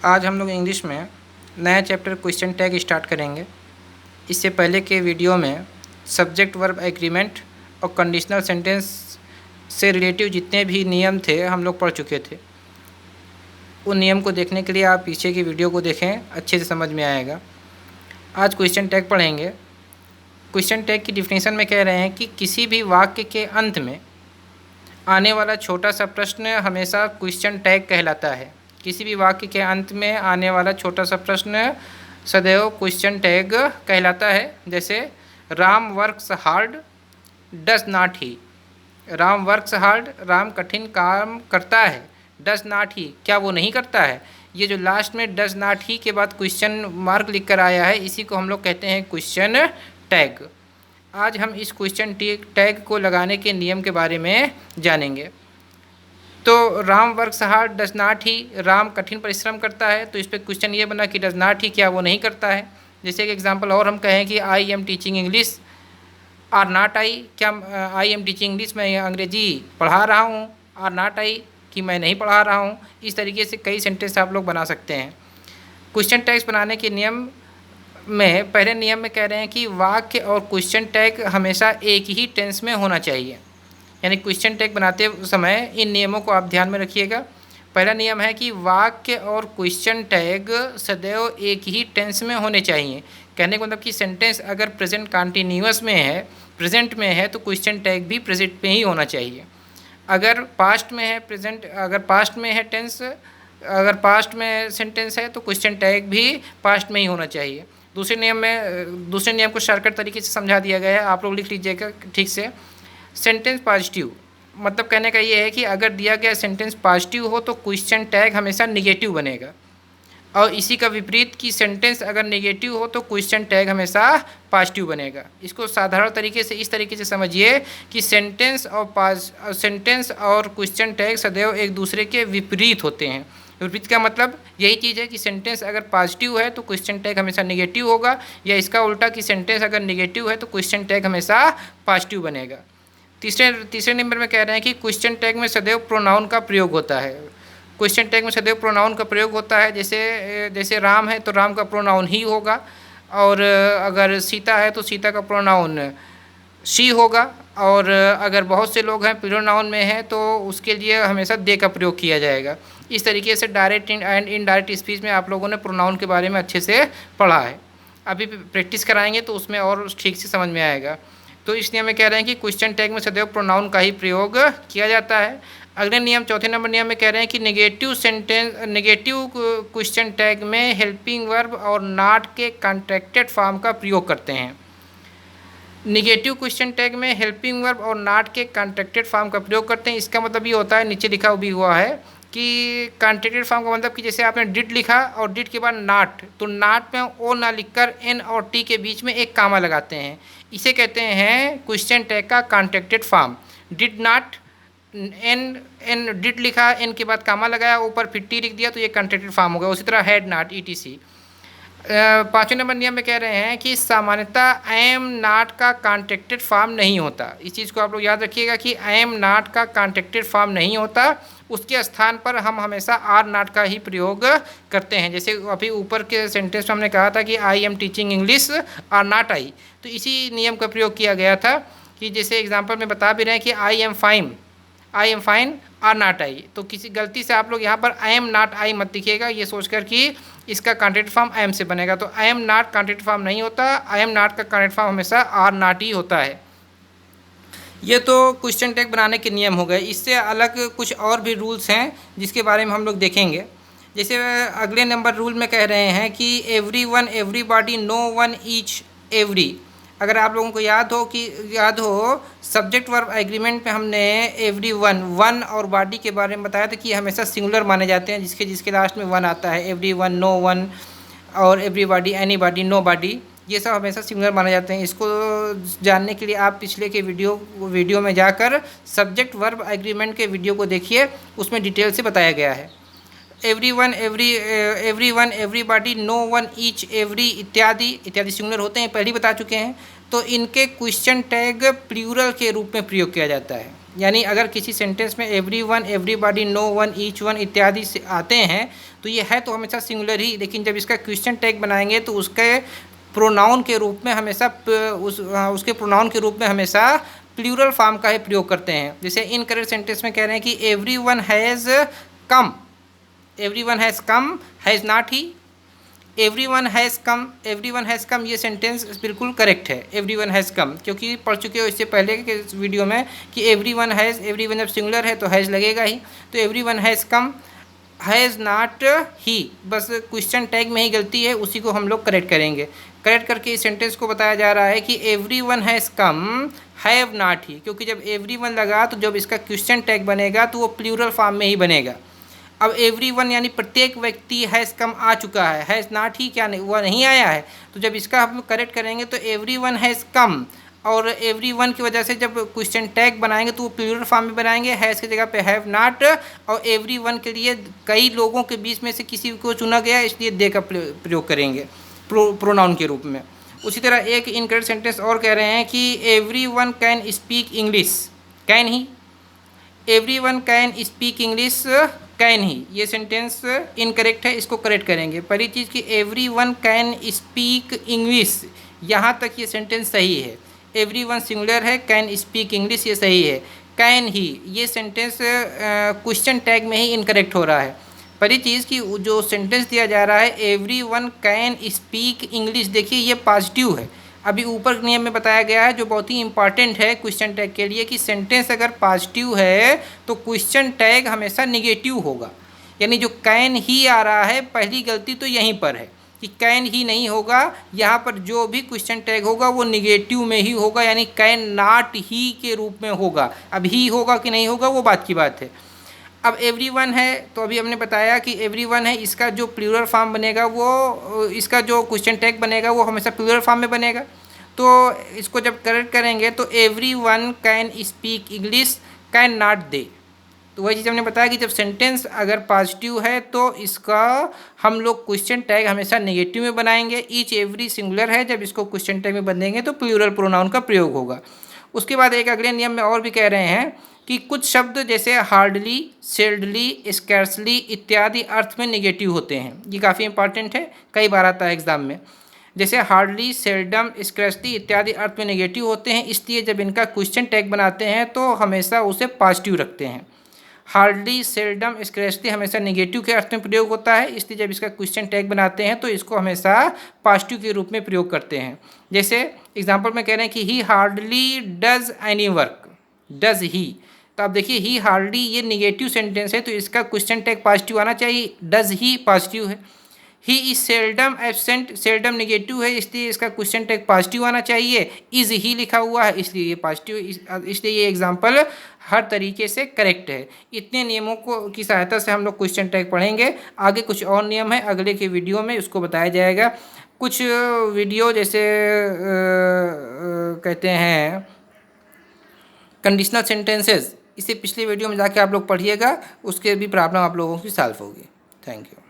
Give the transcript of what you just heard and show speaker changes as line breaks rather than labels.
आज हम लोग इंग्लिश में नया चैप्टर क्वेश्चन टैग स्टार्ट करेंगे। इससे पहले के वीडियो में सब्जेक्ट वर्ब एग्रीमेंट और कंडीशनल सेंटेंस से रिलेटिव जितने भी नियम थे हम लोग पढ़ चुके थे। उन नियम को देखने के लिए आप पीछे की वीडियो को देखें, अच्छे से समझ में आएगा। आज क्वेश्चन टैग पढ़ेंगे। क्वेश्चन टैग की डिफिनेशन में कह रहे हैं कि किसी भी वाक्य के अंत में आने वाला छोटा सा प्रश्न हमेशा क्वेश्चन टैग कहलाता है। किसी भी वाक्य के अंत में आने वाला छोटा सा प्रश्न सदैव क्वेश्चन टैग कहलाता है। जैसे Ram works hard does not he. Ram works hard, Ram कठिन काम करता है। डज नॉट ही, क्या वो नहीं करता है। ये जो लास्ट में डज नॉट ही के बाद क्वेश्चन मार्क लिख कर आया है, इसी को हम लोग कहते हैं क्वेश्चन टैग। आज हम इस क्वेश्चन टैग को लगाने के नियम के बारे में जानेंगे। तो Ram works hard does not ही, राम कठिन परिश्रम करता है, तो इस पर क्वेश्चन ये बना कि डज नॉट ही, क्या वो नहीं करता है। जैसे एक एग्जांपल और हम कहें कि I am teaching English are not I, क्या आई एम टीचिंग इंग्लिश, मैं अंग्रेजी पढ़ा रहा हूँ। आर नॉट आई, कि मैं नहीं पढ़ा रहा हूँ। इस तरीके से कई सेंटेंस आप लोग बना सकते हैं। क्वेश्चन टैग्स बनाने के नियम में पहले नियम में कह रहे हैं कि वाक्य और क्वेश्चन टैग हमेशा एक ही टेंस में होना चाहिए। यानी क्वेश्चन टैग बनाते समय इन नियमों को आप ध्यान में रखिएगा। पहला नियम है कि वाक्य और क्वेश्चन टैग सदैव एक ही टेंस में होने चाहिए। कहने का मतलब कि सेंटेंस अगर प्रेजेंट कंटिन्यूअस में है, प्रेजेंट में है, तो क्वेश्चन टैग भी प्रेजेंट में ही होना चाहिए। अगर पास्ट में है प्रेजेंट, अगर पास्ट में है टेंस, अगर पास्ट में सेंटेंस है तो क्वेश्चन टैग भी पास्ट में ही होना चाहिए। दूसरे नियम को शॉर्टकट तरीके से समझा दिया गया है, आप लोग लिख लीजिएगा ठीक से। सेंटेंस पॉजिटिव, मतलब कहने का ये है कि अगर दिया गया सेंटेंस पॉजिटिव हो तो क्वेश्चन टैग हमेशा नेगेटिव बनेगा। और इसी का विपरीत कि सेंटेंस अगर नेगेटिव हो तो क्वेश्चन टैग हमेशा पॉजिटिव बनेगा। इसको साधारण तरीके से इस तरीके से समझिए कि सेंटेंस और क्वेश्चन टैग सदैव एक दूसरे के विपरीत होते हैं। विपरीत का मतलब यही चीज़ है कि सेंटेंस अगर पॉजिटिव है तो क्वेश्चन टैग हमेशा नेगेटिव होगा, या इसका उल्टा कि सेंटेंस अगर नेगेटिव है तो क्वेश्चन टैग हमेशा पॉजिटिव बनेगा। तीसरे नंबर में कह रहे हैं कि क्वेश्चन टैग में सदैव प्रोनाउन का प्रयोग होता है। क्वेश्चन टैग में सदैव प्रोनाउन का प्रयोग होता है। जैसे राम है तो राम का प्रोनाउन ही होगा, और अगर सीता है तो सीता का प्रोनाउन शी होगा, और अगर बहुत से लोग हैं प्रोनाउन में है तो उसके लिए हमेशा दे का प्रयोग किया जाएगा। इस तरीके से डायरेक्ट एंड इनडायरेक्ट स्पीच में आप लोगों ने प्रोनाउन के बारे में अच्छे से पढ़ा है। अभी प्रैक्टिस कराएंगे तो उसमें और ठीक से समझ में आएगा। तो इस नियम में कह रहे हैं कि क्वेश्चन टैग में सदैव प्रोनाउन का ही प्रयोग किया जाता है। अगले नियम, चौथे नंबर नियम में कह रहे हैं कि नेगेटिव क्वेश्चन टैग में हेल्पिंग वर्ब और नॉट के कॉन्ट्रैक्टेड फॉर्म का प्रयोग करते हैं। नेगेटिव क्वेश्चन टैग में हेल्पिंग वर्ब और नॉट के कॉन्ट्रैक्टेड फॉर्म का प्रयोग करते हैं। इसका मतलब ये होता है, नीचे लिखा भी हुआ है कि कॉन्ट्रैक्टेड फॉर्म का मतलब कि जैसे आपने डिड लिखा और डिड के बाद नॉट, तो नॉट में ओ ना लिखकर एन और टी के बीच में एक कामा लगाते हैं। इसे कहते हैं क्वेश्चन टैग का contracted form. Did not, n did लिखा, एन के बाद कामा लगाया, ऊपर फिर टी लिख दिया, तो ये कॉन्ट्रैक्टेड फॉर्म होगा। उसी तरह हैड नॉट, ईटीसी। पाँचवें नंबर नियम में कह रहे हैं कि सामान्यतः एम नॉट का कॉन्ट्रैक्टेड फॉर्म नहीं होता। इस चीज़ को आप लोग याद रखिएगा कि एम नॉट का कॉन्ट्रैक्टेड फॉर्म नहीं होता। उसके स्थान पर हम हमेशा आर नॉट का ही प्रयोग करते हैं। जैसे अभी ऊपर के सेंटेंस में हमने कहा था कि I am teaching English are not I, तो इसी नियम का प्रयोग किया गया था कि जैसे एग्जाम्पल में बता भी रहे हैं कि I am fine are not I, तो किसी गलती से आप लोग यहाँ पर आई एम नॉट आई मत लिखिएगा, ये सोचकर कि इसका कॉन्ट्रैक्टेड फॉर्म आई एम से बनेगा। तो I am not contracted form नहीं होता, आई एम नॉट का कॉन्ट्रैक्टेड फॉर्म हमेशा आर नॉट ही होता है। ये तो क्वेश्चन टैग बनाने के नियम हो गए। इससे अलग कुछ और भी रूल्स हैं जिसके बारे में हम लोग देखेंगे। जैसे अगले नंबर रूल में कह रहे हैं कि everyone, everybody, no one, each, every. अगर आप लोगों को याद हो सब्जेक्ट वर्ब एग्रीमेंट में हमने एवरी वन, वन और बॉडी के बारे में बताया था कि हमेशा सिंगुलर माने जाते हैं, जिसके लास्ट में वन आता है। एवरी वन, नो वन, और एवरीबॉडी, एनीबॉडी, नो बॉडी, ये सब हमेशा सिंगुलर माने जाते हैं। इसको जानने के लिए आप पिछले के वीडियो में जाकर सब्जेक्ट वर्ब एग्रीमेंट के वीडियो को देखिए, उसमें डिटेल से बताया गया है। Everyone, everybody, no one, each, every इत्यादि सिंगुलर होते हैं, पहले ही बता चुके हैं। तो इनके क्वेश्चन टैग प्लूरल के रूप में प्रयोग किया जाता है। यानी अगर किसी सेंटेंस में everyone, everybody, no one, each one इत्यादि से आते हैं तो ये है तो हमेशा सिंगुलर ही, लेकिन जब इसका क्वेश्चन टैग बनाएंगे तो उसके प्रोनाउन के रूप में हमेशा उसके प्रोनाउन के रूप में हमेशा प्लूरल फॉर्म का ही प्रयोग करते हैं। जैसे इनकरेक्ट सेंटेंस में कह रहे हैं कि everyone has come, everyone has come, has not he. Everyone has come ये सेंटेंस बिल्कुल करेक्ट है, एवरीवन हैज़ कम, क्योंकि पढ़ चुके हो इससे पहले के वीडियो में कि एवरीवन जब सिंगुलर है तो हैज़ लगेगा ही, तो everyone has come, has not ही, बस क्वेश्चन टैग में ही गलती है, उसी को हम लोग करेक्ट करेंगे। करेक्ट करके इस सेंटेंस को बताया जा रहा है कि everyone has come, have not ही, क्योंकि जब एवरीवन लगा तो जब इसका क्वेश्चन टैग बनेगा तो वो प्लूरल फॉर्म में ही बनेगा। अब एवरीवन यानी प्रत्येक व्यक्ति हैज़ कम आ चुका है, हैज़ नॉट ही क्या नहीं, वह नहीं आया है, तो जब इसका हम करेक्ट करेंगे तो एवरीवन हैज़ कम, और एवरीवन की वजह से जब क्वेश्चन टैग बनाएंगे तो वो प्लूरल फॉर्म में बनाएंगे, हैज़ की जगह पे हैव नॉट, और एवरीवन के लिए कई लोगों के बीच में से किसी को चुना गया इसलिए दे का प्रयोग करेंगे प्रोनाउन के रूप में। उसी तरह एक इनकरेक्ट सेंटेंस और कह रहे हैं कि everyone can speak English, can he, everyone can speak English, can he, ये सेंटेंस इनकरेक्ट है, इसको करेक्ट करेंगे। पहली चीज़ कि एवरीवन कैन स्पीक इंग्लिश, यहाँ तक ये सेंटेंस सही है, एवरीवन सिंगुलर है, कैन स्पीक इंग्लिश ये सही है। कैन ही ये सेंटेंस क्वेश्चन टैग में ही इनकरेक्ट हो रहा है। पहली चीज़ कि जो सेंटेंस दिया जा रहा है एवरीवन कैन स्पीक इंग्लिश, देखिए ये पॉजिटिव है। अभी ऊपर नियम में बताया गया है जो बहुत ही इंपॉर्टेंट है क्वेश्चन टैग के लिए कि सेंटेंस अगर पॉजिटिव है तो क्वेश्चन टैग हमेशा निगेटिव होगा। यानी जो कैन ही आ रहा है पहली गलती तो यहीं पर है कि कैन ही नहीं होगा, यहाँ पर जो भी क्वेश्चन टैग होगा वो निगेटिव में ही होगा, यानी कैन नॉट ही के रूप में होगा। अब ही होगा कि नहीं होगा वो बात की बात है। अब एवरीवन है तो अभी हमने बताया कि एवरीवन है, इसका जो प्लूरल फॉर्म बनेगा वो, इसका जो क्वेश्चन टैग बनेगा वो हमेशा प्लूरल फॉर्म में बनेगा। तो इसको जब करेक्ट करेंगे तो everyone can speak English, can not they. तो वही चीज़ हमने बताया कि जब सेंटेंस अगर पॉजिटिव है तो इसका हम लोग क्वेश्चन टैग हमेशा नेगेटिव में बनाएंगे। ईच एवरी सिंगुलर है, जब इसको क्वेश्चन टैग में बदलेंगे तो प्लूरल प्रोनाउन का प्रयोग होगा। उसके बाद एक अगले नियम में और भी कह रहे हैं कि कुछ शब्द जैसे हार्डली, सेल्डली, स्कैर्सली इत्यादि अर्थ में निगेटिव होते हैं। ये काफ़ी इंपॉर्टेंट है, कई बार आता है एग्जाम में। जैसे हार्डली, सेल्डम, स्कैर्सली इत्यादि अर्थ में नेगेटिव होते हैं, इसलिए जब इनका क्वेश्चन टैग बनाते हैं तो हमेशा उसे पॉजिटिव रखते हैं। हार्डली, सेल्डम, स्कैर्सली हमेशा नेगेटिव के अर्थ में प्रयोग होता है, इसलिए जब इसका क्वेश्चन टैग बनाते हैं तो इसको हमेशा पॉजिटिव के रूप में प्रयोग करते हैं। जैसे एग्जांपल में कह रहे हैं कि ही hardly does any work, does he, तो आप देखिए ही हार्डली ये नेगेटिव सेंटेंस है तो इसका क्वेश्चन टैग पॉजिटिव आना चाहिए, डज ही पॉजिटिव है। He is seldom absent, seldom negative है इसलिए इसका क्वेश्चन टैग पॉजिटिव आना चाहिए। इज ही लिखा हुआ है इसलिए ये पॉजिटिव, इसलिए ये एग्जांपल हर तरीके से करेक्ट है। इतने नियमों को की सहायता से हम लोग क्वेश्चन टैग पढ़ेंगे। आगे कुछ और नियम है अगले के वीडियो में उसको बताया जाएगा। कुछ वीडियो जैसे कहते हैं कंडीशनल सेंटेंसेस, इसे पिछले वीडियो में जाके आप लोग पढ़िएगा, उसके भी प्रॉब्लम आप लोगों की सॉल्व होगी। Thank you.